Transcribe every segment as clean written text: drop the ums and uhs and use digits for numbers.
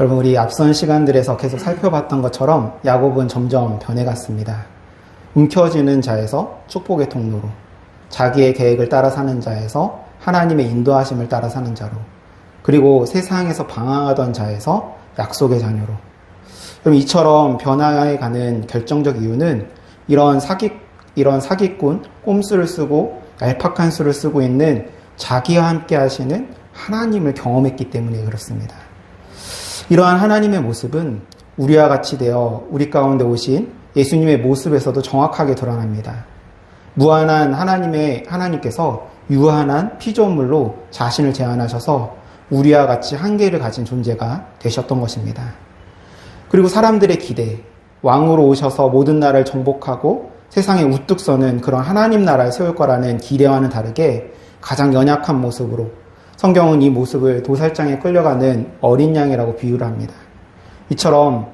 여러분, 우리 앞선 시간들에서 계속 살펴봤던 것처럼 야곱은 점점 변해갔습니다. 움켜쥐는 자에서 축복의 통로로, 자기의 계획을 따라 사는 자에서 하나님의 인도하심을 따라 사는 자로, 그리고 세상에서 방황하던 자에서 약속의 자녀로. 그럼 이처럼 변화해가는 결정적 이유는 이런 사기꾼, 꼼수를 쓰고 얄팍한 수를 쓰고 있는 자기와 함께 하시는 하나님을 경험했기 때문에 그렇습니다. 이러한 하나님의 모습은 우리와 같이 되어 우리 가운데 오신 예수님의 모습에서도 정확하게 드러납니다. 무한한 하나님께서 유한한 피조물로 자신을 제한하셔서 우리와 같이 한계를 가진 존재가 되셨던 것입니다. 그리고 사람들의 기대, 왕으로 오셔서 모든 나라를 정복하고 세상에 우뚝 서는 그런 하나님 나라를 세울 거라는 기대와는 다르게 가장 연약한 모습으로, 성경은 이 모습을 도살장에 끌려가는 어린 양이라고 비유를 합니다. 이처럼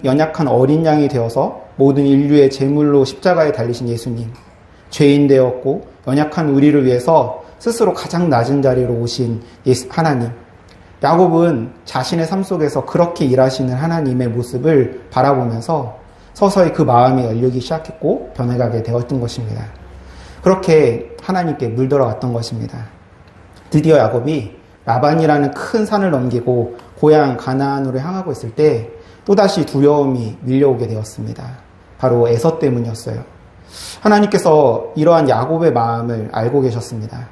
연약한 어린 양이 되어서 모든 인류의 제물로 십자가에 달리신 예수님, 죄인 되었고 연약한 우리를 위해서 스스로 가장 낮은 자리로 오신 하나님. 야곱은 자신의 삶 속에서 그렇게 일하시는 하나님의 모습을 바라보면서 서서히 그 마음이 열리기 시작했고 변해가게 되었던 것입니다. 그렇게 하나님께 물들어갔던 것입니다. 드디어 야곱이 라반이라는 큰 산을 넘기고 고향 가나안으로 향하고 있을 때 또다시 두려움이 밀려오게 되었습니다. 바로 에서 때문이었어요. 하나님께서 이러한 야곱의 마음을 알고 계셨습니다.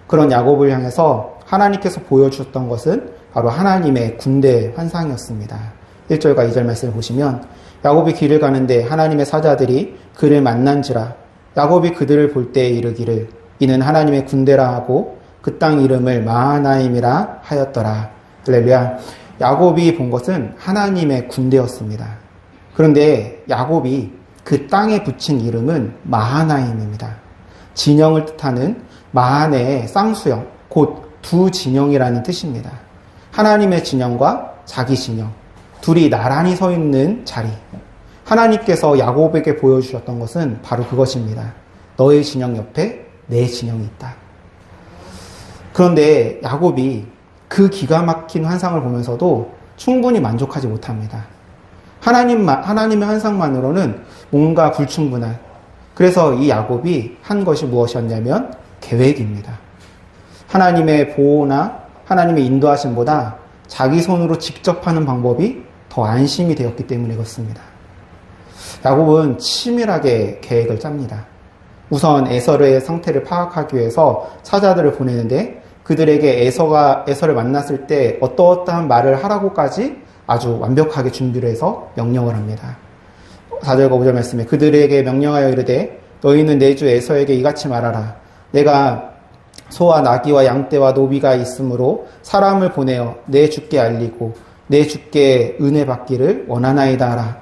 그런 야곱을 향해서 하나님께서 보여주셨던 것은 바로 하나님의 군대 환상이었습니다. 1절과 2절 말씀을 보시면 야곱이 길을 가는데 하나님의 사자들이 그를 만난지라 야곱이 그들을 볼 때 이르기를 이는 하나님의 군대라 하고 그 땅 이름을 마하나임이라 하였더라. 할렐루야. 야곱이 본 것은 하나님의 군대였습니다. 그런데 야곱이 그 땅에 붙인 이름은 마하나임입니다. 진영을 뜻하는 마하네의 쌍수형, 곧 두 진영이라는 뜻입니다. 하나님의 진영과 자기 진영, 둘이 나란히 서 있는 자리. 하나님께서 야곱에게 보여주셨던 것은 바로 그것입니다. 너의 진영 옆에 내 진영이 있다. 그런데 야곱이 그 기가 막힌 환상을 보면서도 충분히 만족하지 못합니다. 하나님의 환상만으로는 뭔가 불충분한, 그래서 이 야곱이 한 것이 무엇이었냐면 계획입니다. 하나님의 보호나 하나님의 인도하심보다 자기 손으로 직접 하는 방법이 더 안심이 되었기 때문에 그렇습니다. 야곱은 치밀하게 계획을 짭니다. 우선 에서의 상태를 파악하기 위해서 사자들을 보내는데 그들에게 에서를 만났을 때 어떠한 말을 하라고까지 아주 완벽하게 준비를 해서 명령을 합니다. 4절과 5절 말씀에 그들에게 명령하여 이르되 너희는 내 주 에서에게 이같이 말하라. 내가 소와 나귀와 양떼와 노비가 있으므로 사람을 보내어 내 주께 알리고 내 주께 은혜 받기를 원하나이다 하라.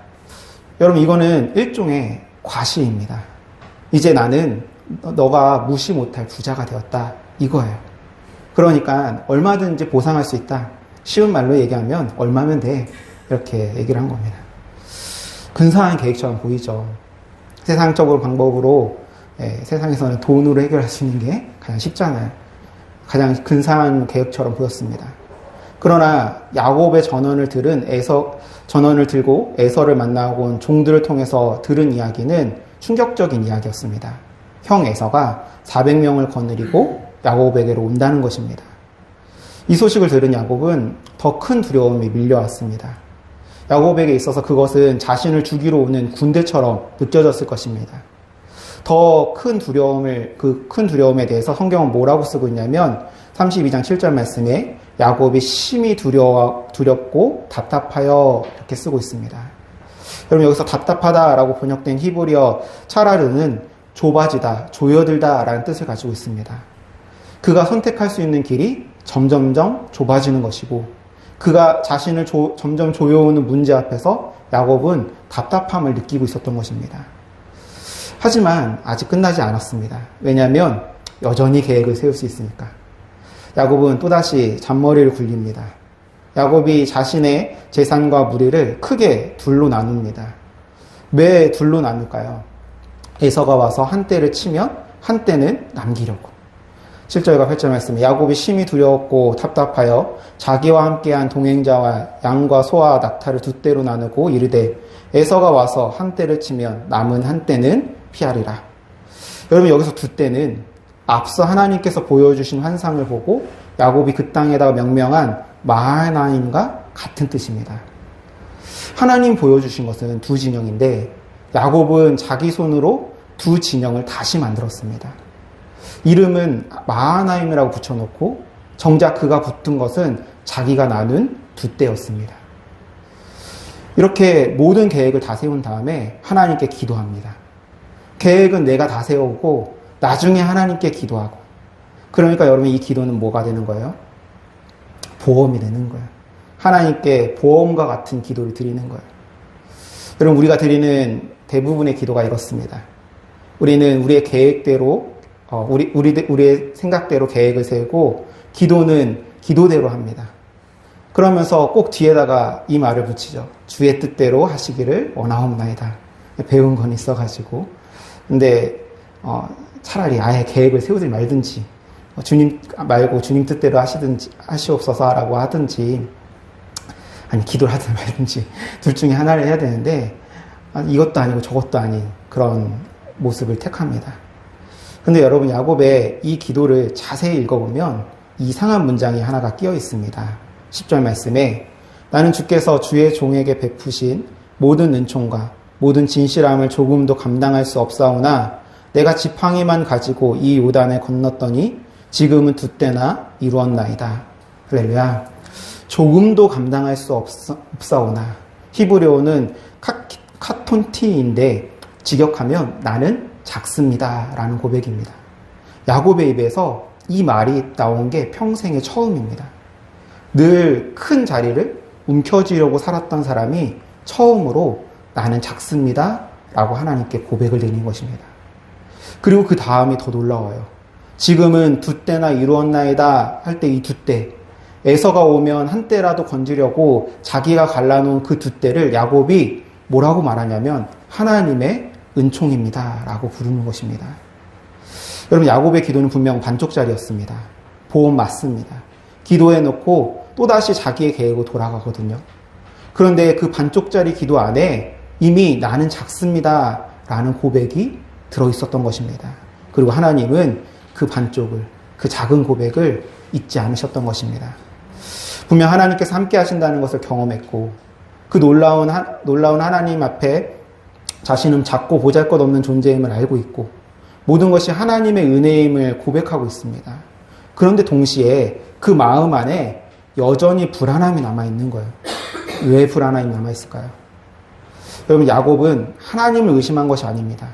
여러분, 이거는 일종의 과시입니다. 이제 나는 너가 무시 못할 부자가 되었다, 이거예요. 그러니까 얼마든지 보상할 수 있다. 쉬운 말로 얘기하면 얼마면 돼, 이렇게 얘기를 한 겁니다. 근사한 계획처럼 보이죠. 세상적으로 방법으로 세상에서는 돈으로 해결할 수 있는 게 가장 쉽잖아요. 가장 근사한 계획처럼 보였습니다. 그러나 야곱의 전언을 들고 에서를 만나고 온 종들을 통해서 들은 이야기는 충격적인 이야기였습니다. 형 에서가 400명을 거느리고 야곱에게로 온다는 것입니다. 이 소식을 들은 야곱은 더 큰 두려움이 밀려왔습니다. 야곱에게 있어서 그것은 자신을 죽이러 오는 군대처럼 느껴졌을 것입니다. 더 큰 두려움에 대해서 성경은 뭐라고 쓰고 있냐면 32장 7절 말씀에 야곱이 심히 두렵고 답답하여 이렇게 쓰고 있습니다. 여러분, 여기서 답답하다라고 번역된 히브리어 차라르는 좁아지다, 조여들다 라는 뜻을 가지고 있습니다. 그가 선택할 수 있는 길이 점점점 좁아지는 것이고 그가 자신을 점점 조여오는 문제 앞에서 야곱은 답답함을 느끼고 있었던 것입니다. 하지만 아직 끝나지 않았습니다. 왜냐하면 여전히 계획을 세울 수 있으니까. 야곱은 또다시 잔머리를 굴립니다. 야곱이 자신의 재산과 무리를 크게 둘로 나눕니다. 왜 둘로 나눌까요? 에서가 와서 한 떼를 치면 한 떼는 남기려고. 7절과 8절 말씀. 야곱이 심히 두려웠고 답답하여 자기와 함께한 동행자와 양과 소와 낙타를 두 떼로 나누고 이르되 에서가 와서 한 떼를 치면 남은 한 떼는 피하리라. 여러분, 여기서 두 떼는 앞서 하나님께서 보여주신 환상을 보고 야곱이 그 땅에다가 명명한 마하나임과 같은 뜻입니다. 하나님 보여주신 것은 두 진영인데 야곱은 자기 손으로 두 진영을 다시 만들었습니다. 이름은 마하나임이라고 붙여놓고 정작 그가 붙은 것은 자기가 나눈 두 떼였습니다. 이렇게 모든 계획을 다 세운 다음에 하나님께 기도합니다. 계획은 내가 다 세우고 나중에 하나님께 기도하고, 그러니까 여러분 이 기도는 뭐가 되는 거예요? 보험이 되는 거예요. 하나님께 보험과 같은 기도를 드리는 거예요. 여러분, 우리가 드리는 대부분의 기도가 이렇습니다. 우리는 우리의 계획대로, 우리의 생각대로 계획을 세우고 기도는 기도대로 합니다. 그러면서 꼭 뒤에다가 이 말을 붙이죠. 주의 뜻대로 하시기를 원하옵나이다. 배운 건 있어가지고. 근데 차라리 아예 계획을 세우지 말든지, 주님 말고 주님 뜻대로 하시옵소서라고 하든지, 아니 기도를 하든 말든지 둘 중에 하나를 해야 되는데 이것도 아니고 저것도 아닌 그런 모습을 택합니다. 근데 여러분, 야곱의 이 기도를 자세히 읽어보면 이상한 문장이 하나가 끼어 있습니다. 10절 말씀에 나는 주께서 주의 종에게 베푸신 모든 은총과 모든 진실함을 조금도 감당할 수 없사오나 내가 지팡이만 가지고 이 요단을 건넜더니 지금은 두 때나 이루었나이다. 할렐루야. 조금도 감당할 수 없사오나, 히브리어는 카톤티인데 직역하면 나는 작습니다 라는 고백입니다. 야곱의 입에서 이 말이 나온 게 평생의 처음입니다. 늘 큰 자리를 움켜쥐려고 살았던 사람이 처음으로 나는 작습니다 라고 하나님께 고백을 드리는 것입니다. 그리고 그 다음이 더 놀라워요. 지금은 두 때나 이루었나이다 할 때 이 두 때, 에서가 오면 한 때라도 건지려고 자기가 갈라놓은 그 두 때를 야곱이 뭐라고 말하냐면 하나님의 은총입니다 라고 부르는 것입니다. 여러분, 야곱의 기도는 분명 반쪽짜리였습니다. 보험 맞습니다. 기도해놓고 또다시 자기의 계획으로 돌아가거든요. 그런데 그 반쪽짜리 기도 안에 이미 나는 작습니다 라는 고백이 들어있었던 것입니다. 그리고 하나님은 그 반쪽을, 그 작은 고백을 잊지 않으셨던 것입니다. 분명 하나님께서 함께 하신다는 것을 경험했고 그 놀라운 하나님 앞에 자신은 작고 보잘것없는 존재임을 알고 있고 모든 것이 하나님의 은혜임을 고백하고 있습니다. 그런데 동시에 그 마음 안에 여전히 불안함이 남아있는 거예요. 왜 불안함이 남아있을까요? 여러분, 야곱은 하나님을 의심한 것이 아닙니다.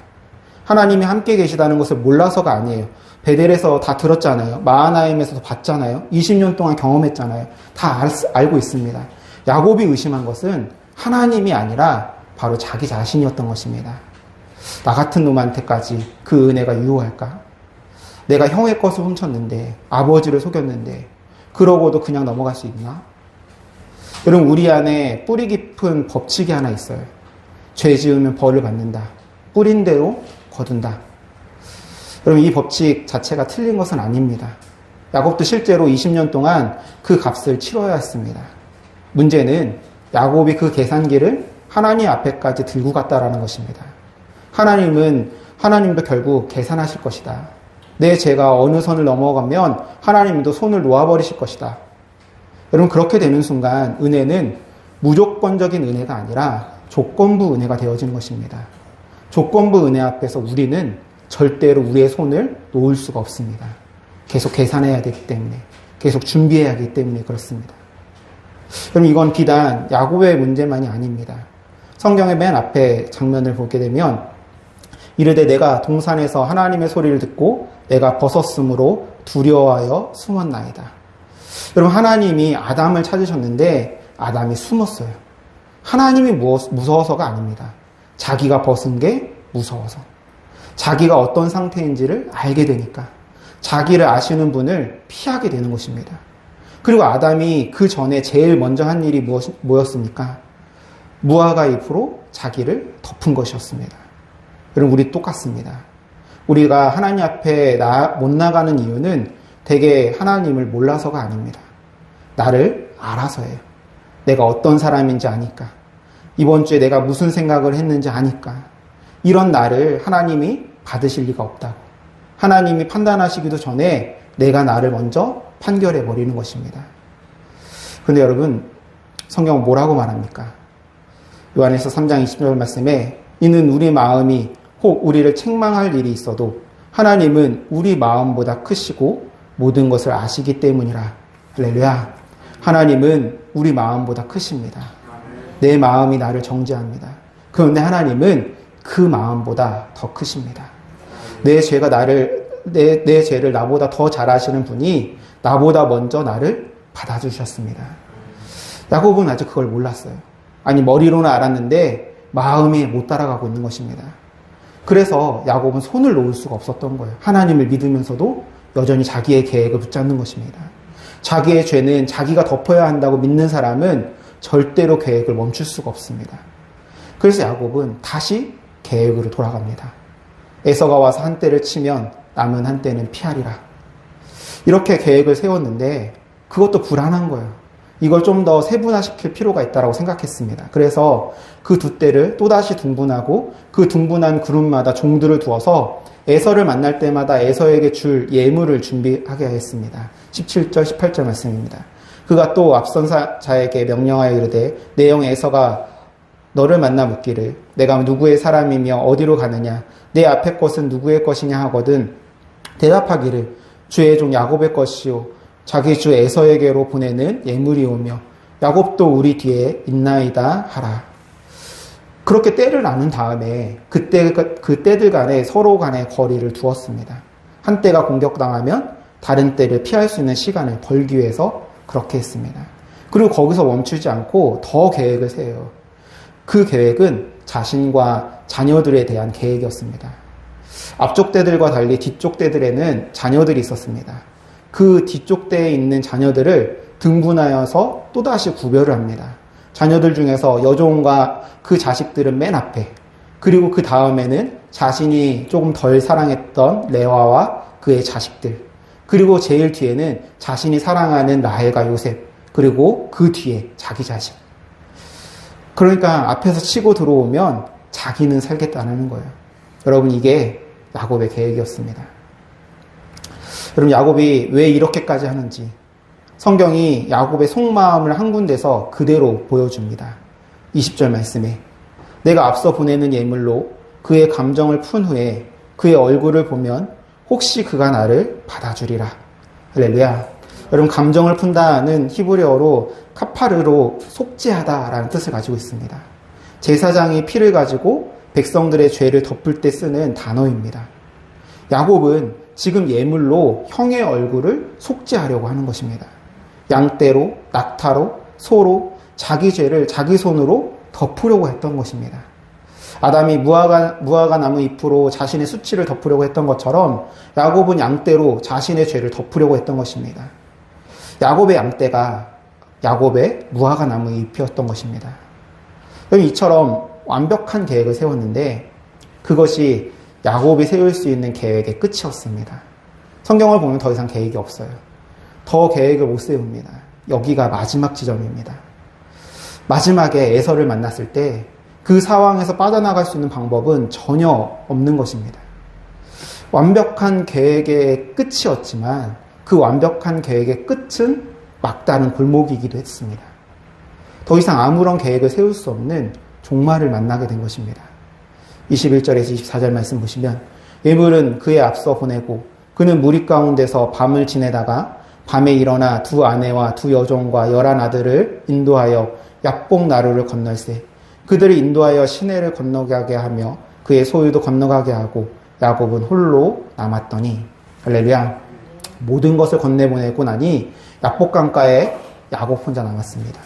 하나님이 함께 계시다는 것을 몰라서가 아니에요. 베델에서 다 들었잖아요. 마하나임에서도 봤잖아요. 20년 동안 경험했잖아요. 다 알고 있습니다. 야곱이 의심한 것은 하나님이 아니라 바로 자기 자신이었던 것입니다. 나 같은 놈한테까지 그 은혜가 유효할까? 내가 형의 것을 훔쳤는데, 아버지를 속였는데 그러고도 그냥 넘어갈 수 있나? 여러분, 우리 안에 뿌리 깊은 법칙이 하나 있어요. 죄 지으면 벌을 받는다. 뿌린 대로 거둔다. 여러분, 이 법칙 자체가 틀린 것은 아닙니다. 야곱도 실제로 20년 동안 그 값을 치러야 했습니다. 문제는 야곱이 그 계산기를 하나님 앞에까지 들고 갔다라는 것입니다. 하나님도 결국 계산하실 것이다. 내 죄가 어느 선을 넘어가면 하나님도 손을 놓아버리실 것이다. 여러분, 그렇게 되는 순간 은혜는 무조건적인 은혜가 아니라 조건부 은혜가 되어지는 것입니다. 조건부 은혜 앞에서 우리는 절대로 우리의 손을 놓을 수가 없습니다. 계속 계산해야 되기 때문에, 계속 준비해야 하기 때문에 그렇습니다. 그럼 이건 비단 야곱의 문제만이 아닙니다. 성경의 맨 앞에 장면을 보게 되면 이르되 내가 동산에서 하나님의 소리를 듣고 내가 벗었으므로 두려워하여 숨었나이다. 여러분, 하나님이 아담을 찾으셨는데 아담이 숨었어요. 하나님이 무서워서가 아닙니다. 자기가 벗은 게 무서워서. 자기가 어떤 상태인지를 알게 되니까. 자기를 아시는 분을 피하게 되는 것입니다. 그리고 아담이 그 전에 제일 먼저 한 일이 뭐였습니까? 무화과 잎으로 자기를 덮은 것이었습니다. 여러분, 우리 똑같습니다. 우리가 하나님 앞에 못 나가는 이유는 되게 하나님을 몰라서가 아닙니다. 나를 알아서예요. 내가 어떤 사람인지 아니까. 이번 주에 내가 무슨 생각을 했는지 아니까. 이런 나를 하나님이 받으실 리가 없다고. 하나님이 판단하시기도 전에 내가 나를 먼저 판결해 버리는 것입니다. 그런데 여러분, 성경은 뭐라고 말합니까? 요한일서 3장 20절 말씀에 이는 우리 마음이 혹 우리를 책망할 일이 있어도 하나님은 우리 마음보다 크시고 모든 것을 아시기 때문이라. 할렐루야. 하나님은 우리 마음보다 크십니다. 내 마음이 나를 정죄합니다. 그런데 하나님은 그 마음보다 더 크십니다. 내 죄를 나보다 더 잘 아시는 분이 나보다 먼저 나를 받아주셨습니다. 야곱은 아직 그걸 몰랐어요. 아니, 머리로는 알았는데 마음이 못 따라가고 있는 것입니다. 그래서 야곱은 손을 놓을 수가 없었던 거예요. 하나님을 믿으면서도 여전히 자기의 계획을 붙잡는 것입니다. 자기의 죄는 자기가 덮어야 한다고 믿는 사람은 절대로 계획을 멈출 수가 없습니다. 그래서 야곱은 다시 계획으로 돌아갑니다. 에서가 와서 한 대를 치면 남은 한 대는 피하리라. 이렇게 계획을 세웠는데 그것도 불안한 거예요. 이걸 좀 더 세분화시킬 필요가 있다고 생각했습니다. 그래서 그 두 떼를 또다시 둥분하고 그 둥분한 그룹마다 종들을 두어서 에서를 만날 때마다 에서에게 줄 예물을 준비하게 하였습니다. 17절, 18절 말씀입니다. 그가 또 앞선 자에게 명령하여 이르되 내 형 에서가 너를 만나 묻기를 내가 누구의 사람이며 어디로 가느냐 내 앞의 것은 누구의 것이냐 하거든 대답하기를 주의 종 야곱의 것이요 자기 주 에서에게로 보내는 예물이 오며 야곱도 우리 뒤에 있나이다 하라. 그렇게 때를 나눈 다음에 그 때들 간에 서로 간에 거리를 두었습니다. 한 때가 공격당하면 다른 때를 피할 수 있는 시간을 벌기 위해서 그렇게 했습니다. 그리고 거기서 멈추지 않고 더 계획을 세워요. 그 계획은 자신과 자녀들에 대한 계획이었습니다. 앞쪽 때들과 달리 뒤쪽 때들에는 자녀들이 있었습니다. 그 뒤쪽 때에 있는 자녀들을 등분하여서 또다시 구별을 합니다. 자녀들 중에서 여종과 그 자식들은 맨 앞에, 그리고 그 다음에는 자신이 조금 덜 사랑했던 레와와 그의 자식들, 그리고 제일 뒤에는 자신이 사랑하는 라헬과 요셉, 그리고 그 뒤에 자기 자식. 그러니까 앞에서 치고 들어오면 자기는 살겠다는 거예요. 여러분, 이게 야곱의 계획이었습니다. 여러분, 야곱이 왜 이렇게까지 하는지 성경이 야곱의 속마음을 한 군데서 그대로 보여줍니다. 20절 말씀에 내가 앞서 보내는 예물로 그의 감정을 푼 후에 그의 얼굴을 보면 혹시 그가 나를 받아주리라. 할렐루야. 여러분, 감정을 푼다는 히브리어로 카파르로 속죄하다라는 뜻을 가지고 있습니다. 제사장이 피를 가지고 백성들의 죄를 덮을 때 쓰는 단어입니다. 야곱은 지금 예물로 형의 얼굴을 속죄하려고 하는 것입니다. 양떼로, 낙타로, 소로 자기 죄를 자기 손으로 덮으려고 했던 것입니다. 아담이 무화과 나무 잎으로 자신의 수치를 덮으려고 했던 것처럼 야곱은 양떼로 자신의 죄를 덮으려고 했던 것입니다. 야곱의 양떼가 야곱의 무화과 나무 잎이었던 것입니다. 이처럼 완벽한 계획을 세웠는데 그것이 야곱이 세울 수 있는 계획의 끝이었습니다. 성경을 보면 더 이상 계획이 없어요. 더 계획을 못 세웁니다. 여기가 마지막 지점입니다. 마지막에 에서를 만났을 때 그 상황에서 빠져나갈 수 있는 방법은 전혀 없는 것입니다. 완벽한 계획의 끝이었지만 그 완벽한 계획의 끝은 막다른 골목이기도 했습니다. 더 이상 아무런 계획을 세울 수 없는 종말을 만나게 된 것입니다. 21절에서 24절 말씀 보시면 예물은 그의 앞서 보내고 그는 무리 가운데서 밤을 지내다가 밤에 일어나 두 아내와 두 여종과 11아들을 인도하여 약복 나루를 건널세 그들을 인도하여 시내를 건너가게 하며 그의 소유도 건너가게 하고 야곱은 홀로 남았더니 할렐루야. 모든 것을 건네보내고 나니 약복강가에 야곱 혼자 남았습니다.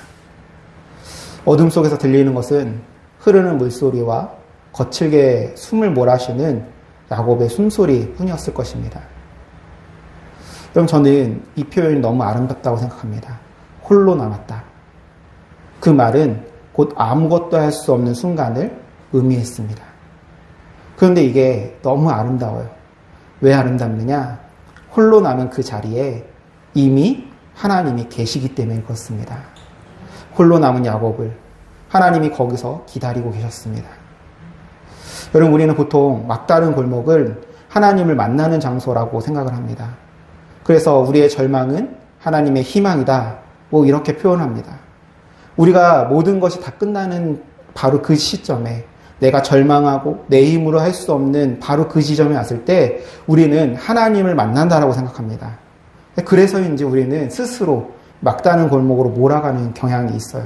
어둠 속에서 들리는 것은 흐르는 물소리와 거칠게 숨을 몰아쉬는 야곱의 숨소리 뿐이었을 것입니다. 그럼 저는 이 표현이 너무 아름답다고 생각합니다. 홀로 남았다. 그 말은 곧 아무것도 할 수 없는 순간을 의미했습니다. 그런데 이게 너무 아름다워요. 왜 아름답느냐? 홀로 남은 그 자리에 이미 하나님이 계시기 때문에 그렇습니다. 홀로 남은 야곱을 하나님이 거기서 기다리고 계셨습니다. 여러분, 우리는 보통 막다른 골목을 하나님을 만나는 장소라고 생각을 합니다. 그래서 우리의 절망은 하나님의 희망이다, 이렇게 표현합니다. 우리가 모든 것이 다 끝나는 바로 그 시점에, 내가 절망하고 내 힘으로 할 수 없는 바로 그 지점에 왔을 때 우리는 하나님을 만난다라고 생각합니다. 그래서인지 우리는 스스로 막다른 골목으로 몰아가는 경향이 있어요.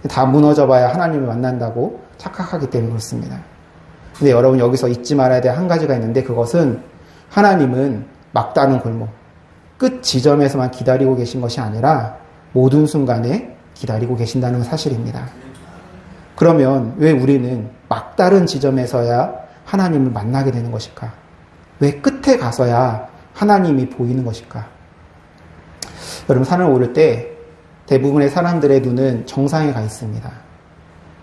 다 무너져봐야 하나님을 만난다고 착각하기 때문에 그렇습니다. 근데 여러분, 여기서 잊지 말아야 될 한 가지가 있는데, 그것은 하나님은 막다른 골목, 끝 지점에서만 기다리고 계신 것이 아니라 모든 순간에 기다리고 계신다는 사실입니다. 그러면 왜 우리는 막다른 지점에서야 하나님을 만나게 되는 것일까? 왜 끝에 가서야 하나님이 보이는 것일까? 여러분, 산을 오를 때 대부분의 사람들의 눈은 정상에 가 있습니다.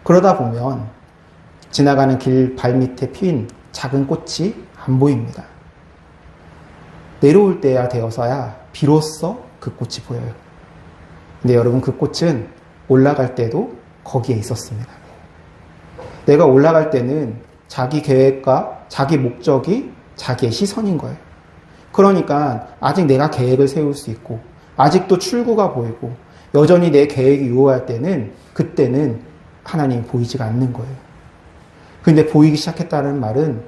그러다 보면 지나가는 길 발밑에 핀 작은 꽃이 안 보입니다. 내려올 때야 되어서야 비로소 그 꽃이 보여요. 근데 여러분, 그 꽃은 올라갈 때도 거기에 있었습니다. 내가 올라갈 때는 자기 계획과 자기 목적이 자기의 시선인 거예요. 그러니까 아직 내가 계획을 세울 수 있고 아직도 출구가 보이고 여전히 내 계획이 유효할 때는, 그때는 하나님이 보이지가 않는 거예요. 근데 보이기 시작했다는 말은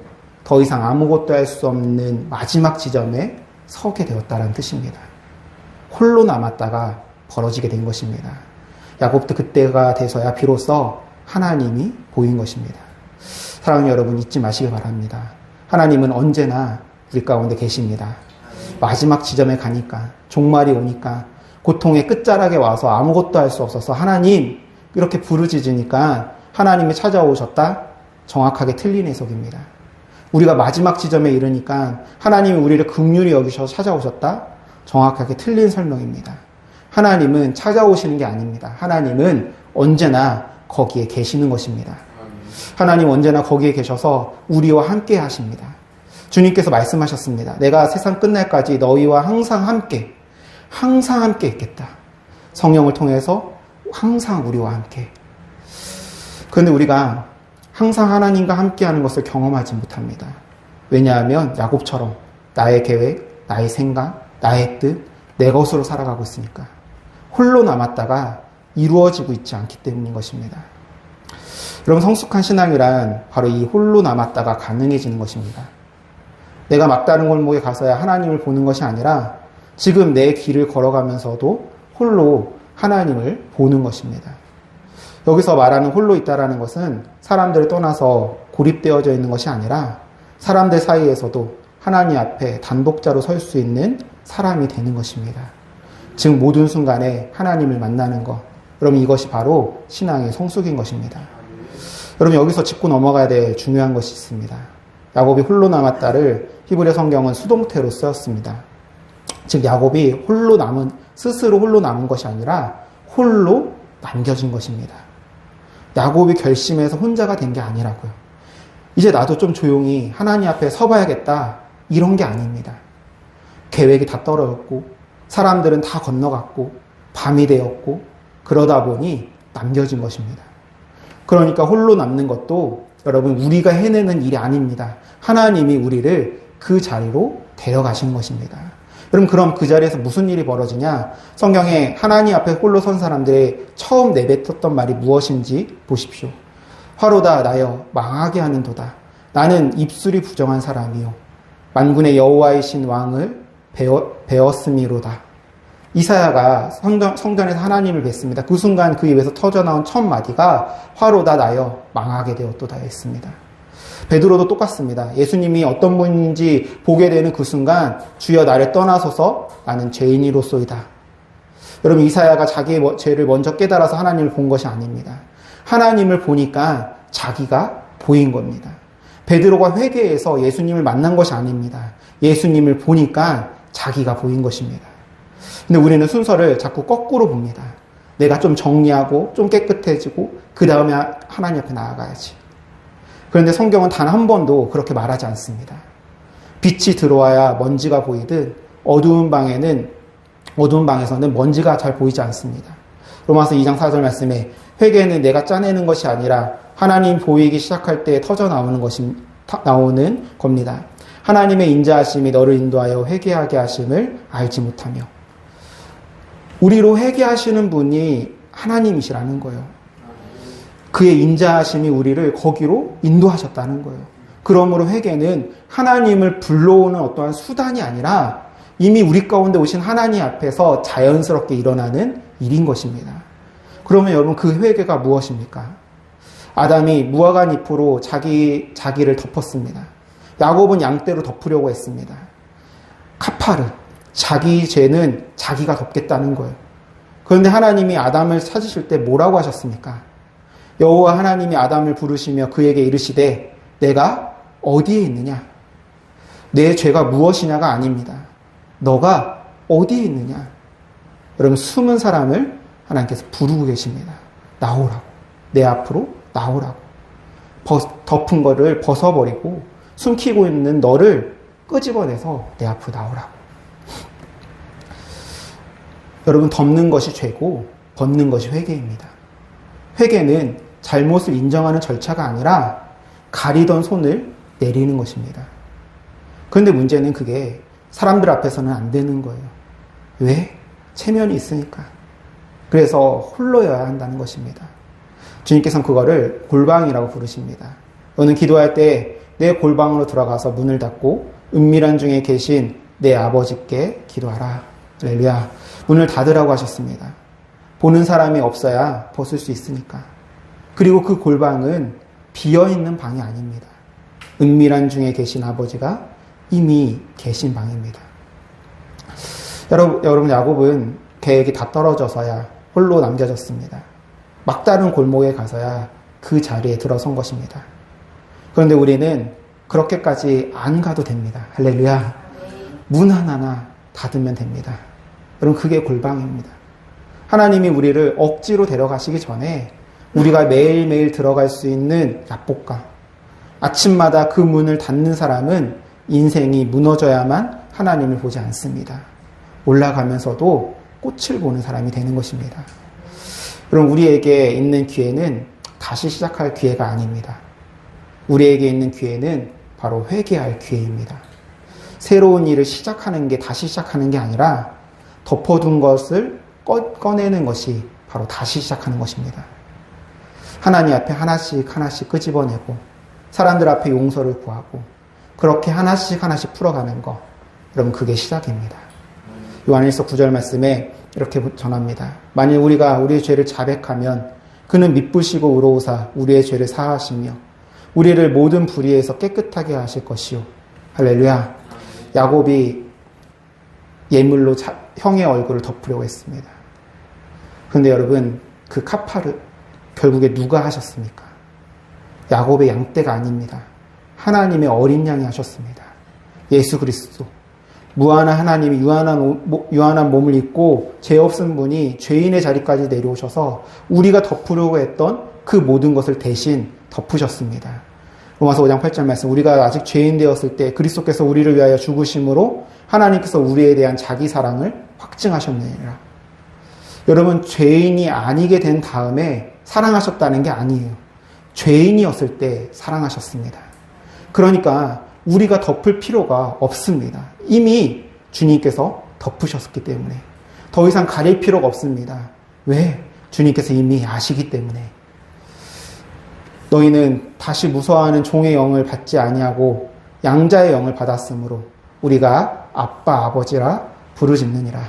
더 이상 아무것도 할 수 없는 마지막 지점에 서게 되었다는 뜻입니다. 홀로 남았다가 벌어지게 된 것입니다. 야곱도 그때가 돼서야 비로소 하나님이 보인 것입니다. 사랑하는 여러분, 잊지 마시기 바랍니다. 하나님은 언제나 우리 가운데 계십니다. 마지막 지점에 가니까, 종말이 오니까, 고통의 끝자락에 와서 아무것도 할 수 없어서 하나님 이렇게 부르짖으니까 하나님이 찾아오셨다? 정확하게 틀린 해석입니다. 우리가 마지막 지점에 이르니까 하나님이 우리를 긍휼히 여기셔서 찾아오셨다? 정확하게 틀린 설명입니다. 하나님은 찾아오시는 게 아닙니다. 하나님은 언제나 거기에 계시는 것입니다. 하나님 언제나 거기에 계셔서 우리와 함께 하십니다. 주님께서 말씀하셨습니다. 내가 세상 끝날까지 너희와 항상 함께 있겠다. 성령을 통해서 항상 우리와 함께. 그런데 우리가 항상 하나님과 함께하는 것을 경험하지 못합니다. 왜냐하면 야곱처럼 나의 계획, 나의 생각, 나의 뜻, 내 것으로 살아가고 있으니까. 홀로 남았다가 이루어지고 있지 않기 때문인 것입니다. 여러분, 성숙한 신앙이란 바로 이 홀로 남았다가 가능해지는 것입니다. 내가 막다른 골목에 가서야 하나님을 보는 것이 아니라 지금 내 길을 걸어가면서도 홀로 하나님을 보는 것입니다. 여기서 말하는 홀로 있다라는 것은 사람들을 떠나서 고립되어져 있는 것이 아니라 사람들 사이에서도 하나님 앞에 단독자로 설 수 있는 사람이 되는 것입니다. 즉 모든 순간에 하나님을 만나는 것. 여러분, 이것이 바로 신앙의 성숙인 것입니다. 여러분, 여기서 짚고 넘어가야 될 중요한 것이 있습니다. 야곱이 홀로 남았다를 히브리 성경은 수동태로 쓰였습니다. 즉 야곱이 스스로 홀로 남은 것이 아니라 홀로 남겨진 것입니다. 야곱이 결심해서 혼자가 된 게 아니라고요. 이제 나도 좀 조용히 하나님 앞에 서봐야겠다, 이런 게 아닙니다. 계획이 다 떨어졌고 사람들은 다 건너갔고 밤이 되었고 그러다 보니 남겨진 것입니다. 그러니까 홀로 남는 것도 여러분, 우리가 해내는 일이 아닙니다. 하나님이 우리를 그 자리로 데려가신 것입니다. 여러분, 그럼 그 자리에서 무슨 일이 벌어지냐? 성경에 하나님 앞에 홀로 선 사람들의 처음 내뱉었던 말이 무엇인지 보십시오. 화로다 나여 망하게 하는 도다. 나는 입술이 부정한 사람이요 만군의 여호와이신 왕을 배었음이로다. 이사야가 성전에서 하나님을 뵀습니다. 그 순간 그 입에서 터져나온 첫 마디가 화로다 나여 망하게 되었도다 했습니다. 베드로도 똑같습니다. 예수님이 어떤 분인지 보게 되는 그 순간 주여 나를 떠나소서 나는 죄인이로소이다. 여러분, 이사야가 자기의 죄를 먼저 깨달아서 하나님을 본 것이 아닙니다. 하나님을 보니까 자기가 보인 겁니다. 베드로가 회개해서 예수님을 만난 것이 아닙니다. 예수님을 보니까 자기가 보인 것입니다. 근데 우리는 순서를 자꾸 거꾸로 봅니다. 내가 좀 정리하고 좀 깨끗해지고 그 다음에 하나님 앞에 나아가야지. 그런데 성경은 단 한 번도 그렇게 말하지 않습니다. 빛이 들어와야 먼지가 보이듯 어두운 방에서는 먼지가 잘 보이지 않습니다. 로마서 2장 4절 말씀에 회개는 내가 짜내는 것이 아니라 하나님 보이기 시작할 때 터져 나오는 겁니다. 하나님의 인자하심이 너를 인도하여 회개하게 하심을 알지 못하며. 우리로 회개하시는 분이 하나님이시라는 거예요. 그의 인자하심이 우리를 거기로 인도하셨다는 거예요. 그러므로 회개는 하나님을 불러오는 어떠한 수단이 아니라 이미 우리 가운데 오신 하나님 앞에서 자연스럽게 일어나는 일인 것입니다. 그러면 여러분 그 회개가 무엇입니까? 아담이 무화과 잎으로 자기를 덮었습니다. 야곱은 양떼로 덮으려고 했습니다. 카파르, 자기 죄는 자기가 덮겠다는 거예요. 그런데 하나님이 아담을 찾으실 때 뭐라고 하셨습니까? 여호와 하나님이 아담을 부르시며 그에게 이르시되 내가 어디에 있느냐? 내 죄가 무엇이냐가 아닙니다. 너가 어디에 있느냐? 여러분 숨은 사람을 하나님께서 부르고 계십니다. 나오라고. 내 앞으로 나오라고. 덮은 거를 벗어버리고 숨기고 있는 너를 끄집어내서 내 앞으로 나오라고. 여러분 덮는 것이 죄고 벗는 것이 회개입니다. 회개는 잘못을 인정하는 절차가 아니라 가리던 손을 내리는 것입니다. 그런데 문제는 그게 사람들 앞에서는 안 되는 거예요. 왜? 체면이 있으니까. 그래서 홀로여야 한다는 것입니다. 주님께서는 그거를 골방이라고 부르십니다. 너는 기도할 때 내 골방으로 들어가서 문을 닫고 은밀한 중에 계신 내 아버지께 기도하라. 할렐루야. 문을 닫으라고 하셨습니다. 보는 사람이 없어야 벗을 수 있으니까. 그리고 그 골방은 비어있는 방이 아닙니다. 은밀한 중에 계신 아버지가 이미 계신 방입니다. 여러분 야곱은 계획이 다 떨어져서야 홀로 남겨졌습니다. 막다른 골목에 가서야 그 자리에 들어선 것입니다. 그런데 우리는 그렇게까지 안 가도 됩니다. 할렐루야. 문 하나나 닫으면 됩니다. 여러분 그게 골방입니다. 하나님이 우리를 억지로 데려가시기 전에 우리가 매일매일 들어갈 수 있는 약복강. 아침마다 그 문을 닫는 사람은 인생이 무너져야만 하나님을 보지 않습니다. 올라가면서도 꽃을 보는 사람이 되는 것입니다. 그럼 우리에게 있는 기회는 다시 시작할 기회가 아닙니다. 우리에게 있는 기회는 바로 회개할 기회입니다. 새로운 일을 시작하는 게 다시 시작하는 게 아니라 덮어둔 것을 꺼내는 것이 바로 다시 시작하는 것입니다. 하나님 앞에 하나씩 끄집어내고 사람들 앞에 용서를 구하고 그렇게 하나씩 풀어가는 것. 여러분 그게 시작입니다. 요한일서 9절 말씀에 이렇게 전합니다. 만일 우리가 우리의 죄를 자백하면 그는 미쁘시고 의로우사 우리의 죄를 사하시며 우리를 모든 불의에서 깨끗하게 하실 것이요. 할렐루야. 야곱이 예물로 형의 얼굴을 덮으려고 했습니다. 그런데 여러분 그 카파르 결국에 누가 하셨습니까? 야곱의 양떼가 아닙니다. 하나님의 어린 양이 하셨습니다. 예수 그리스도. 무한한 하나님이 유한한 몸을 입고 죄 없은 분이 죄인의 자리까지 내려오셔서 우리가 덮으려고 했던 그 모든 것을 대신 덮으셨습니다. 로마서 5장 8절 말씀, 우리가 아직 죄인 되었을 때 그리스도께서 우리를 위하여 죽으심으로 하나님께서 우리에 대한 자기 사랑을 확증하셨느니라. 여러분 죄인이 아니게 된 다음에 사랑하셨다는 게 아니에요. 죄인이었을 때 사랑하셨습니다. 그러니까 우리가 덮을 필요가 없습니다. 이미 주님께서 덮으셨기 때문에 더 이상 가릴 필요가 없습니다. 왜? 주님께서 이미 아시기 때문에. 너희는 다시 무서워하는 종의 영을 받지 아니하고 양자의 영을 받았으므로 우리가 아빠 아버지라 부르짖느니라.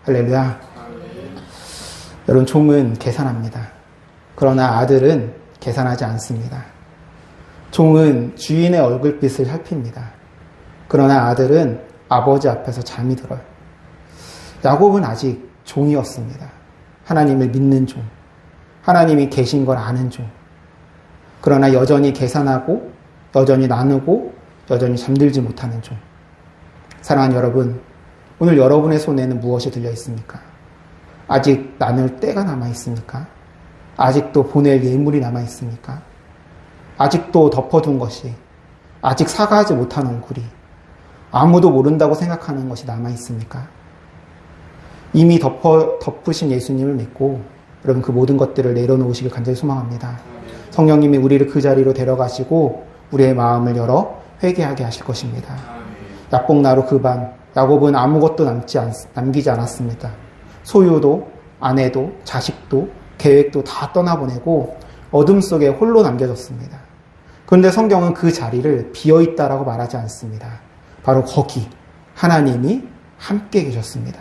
할렐루야. 여러분 종은 계산합니다. 그러나 아들은 계산하지 않습니다. 종은 주인의 얼굴빛을 살핍니다. 그러나 아들은 아버지 앞에서 잠이 들어요. 야곱은 아직 종이었습니다. 하나님을 믿는 종. 하나님이 계신 걸 아는 종. 그러나 여전히 계산하고 여전히 나누고 여전히 잠들지 못하는 종. 사랑하는 여러분, 오늘 여러분의 손에는 무엇이 들려 있습니까? 아직 나눌 때가 남아 있습니까? 아직도 보낼 예물이 남아 있습니까? 아직도 덮어둔 것이, 아직 사과하지 못한 얼굴이, 아무도 모른다고 생각하는 것이 남아 있습니까? 이미 덮으신 예수님을 믿고 여러분 그 모든 것들을 내려놓으시길 간절히 소망합니다. 성령님이 우리를 그 자리로 데려가시고 우리의 마음을 열어 회개하게 하실 것입니다. 야복나루 그 밤 야곱은 아무것도 남기지 않았습니다. 소유도 아내도 자식도 계획도 다 떠나보내고 어둠 속에 홀로 남겨졌습니다. 그런데 성경은 그 자리를 비어있다라고 말하지 않습니다. 바로 거기 하나님이 함께 계셨습니다.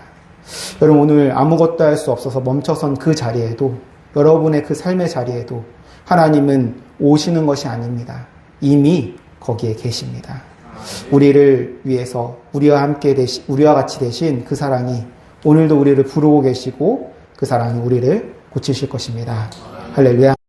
여러분 오늘 아무것도 할 수 없어서 멈춰선 그 자리에도 여러분의 그 삶의 자리에도 하나님은 오시는 것이 아닙니다. 이미 거기에 계십니다. 우리를 위해서 우리와 같이 되신 그 사랑이 오늘도 우리를 부르고 계시고 그 사랑이 우리를 고치실 것입니다. 할렐루야.